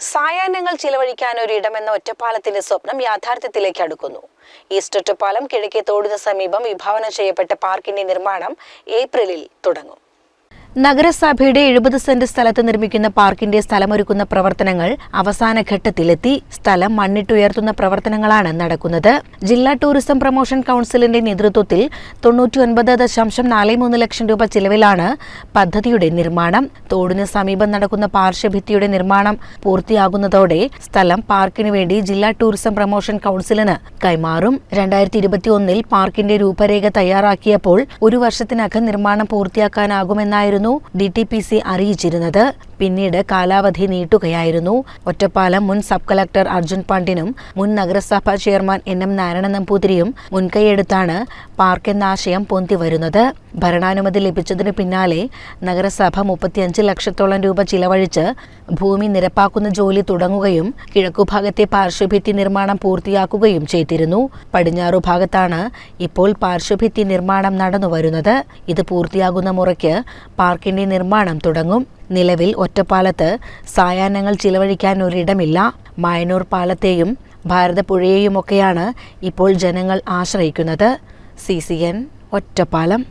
സായാഹ്നങ്ങൾ ചിലവഴിക്കാൻ ഒരിടമെന്ന ഒറ്റപ്പാലത്തിന്റെ സ്വപ്നം യാഥാർത്ഥ്യത്തിലേക്ക് അടുക്കുന്നു. ഈസ്റ്റ് ഒറ്റപ്പാലം കിഴക്കേ തോടിന് സമീപം വിഭാവനം ചെയ്യപ്പെട്ട പാർക്കിന്റെ നിർമ്മാണം ഏപ്രിലിൽ തുടങ്ങും. നഗരസഭയുടെ 70 സെന്റ് സ്ഥലത്ത് നിർമ്മിക്കുന്ന പാർക്കിന്റെ സ്ഥലമൊരുക്കുന്ന പ്രവർത്തനങ്ങൾ അവസാന ഘട്ടത്തിലെത്തി. സ്ഥലം മണ്ണിട്ടുയർത്തുന്ന പ്രവർത്തനങ്ങളാണ് നടക്കുന്നത്. ജില്ലാ ടൂറിസം പ്രൊമോഷൻ കൌൺസിലിന്റെ നേതൃത്വത്തിൽ 99.43 ലക്ഷം രൂപ ചിലവിലാണ് പദ്ധതിയുടെ നിർമ്മാണം. തോടിന് സമീപം നടക്കുന്ന പാർശ്വഭിത്തിയുടെ നിർമ്മാണം പൂർത്തിയാകുന്നതോടെ സ്ഥലം പാർക്കിനു വേണ്ടി ജില്ലാ ടൂറിസം പ്രൊമോഷൻ കൌൺസിലിന് കൈമാറും. 2021 പാർക്കിന്റെ രൂപരേഖ തയ്യാറാക്കിയപ്പോൾ 1 വർഷത്തിനകം നിർമ്മാണം പൂർത്തിയാക്കാനാകുമെന്നായിരുന്നു DTPC അറിയിച്ചിരുന്നത്. പിന്നീട് കാലാവധി നീട്ടുകയായിരുന്നു. ഒറ്റപ്പാലം മുൻ സബ് കളക്ടർ അർജുൻ പാണ്ഡ്യനും മുൻ നഗരസഭാ ചെയർമാൻ NM നാരായണൻ നമ്പൂതിരിയും മുൻകൈയെടുത്താണ് പാർക്ക് എന്ന ആശയം പൊന്തി വരുന്നത്. ഭരണാനുമതി ലഭിച്ചതിന് പിന്നാലെ നഗരസഭ 35 ലക്ഷത്തോളം രൂപ ചിലവഴിച്ച് ഭൂമി നിരപ്പാക്കുന്ന ജോലി തുടങ്ങുകയും കിഴക്കുഭാഗത്തെ പാർശ്വഭിത്തി നിർമ്മാണം പൂർത്തിയാക്കുകയും ചെയ്തിരുന്നു. പടിഞ്ഞാറു ഭാഗത്താണ് ഇപ്പോൾ പാർശ്വഭിത്തി നിർമ്മാണം നടന്നുവരുന്നത്. ഇത് പൂർത്തിയാകുന്ന മുറയ്ക്ക് പാർക്കിന്റെ നിർമ്മാണം തുടങ്ങും. നിലവിൽ ഒറ്റപ്പാലത്ത് സായാഹ്നങ്ങൾ ചിലവഴിക്കാൻ ഒരിടമില്ല. മായന്നൂർ പാലത്തെയും ഭാരതപ്പുഴയെയുമൊക്കെയാണ് ഇപ്പോൾ ജനങ്ങൾ ആശ്രയിക്കുന്നത്. CCN ഒറ്റപ്പാലം.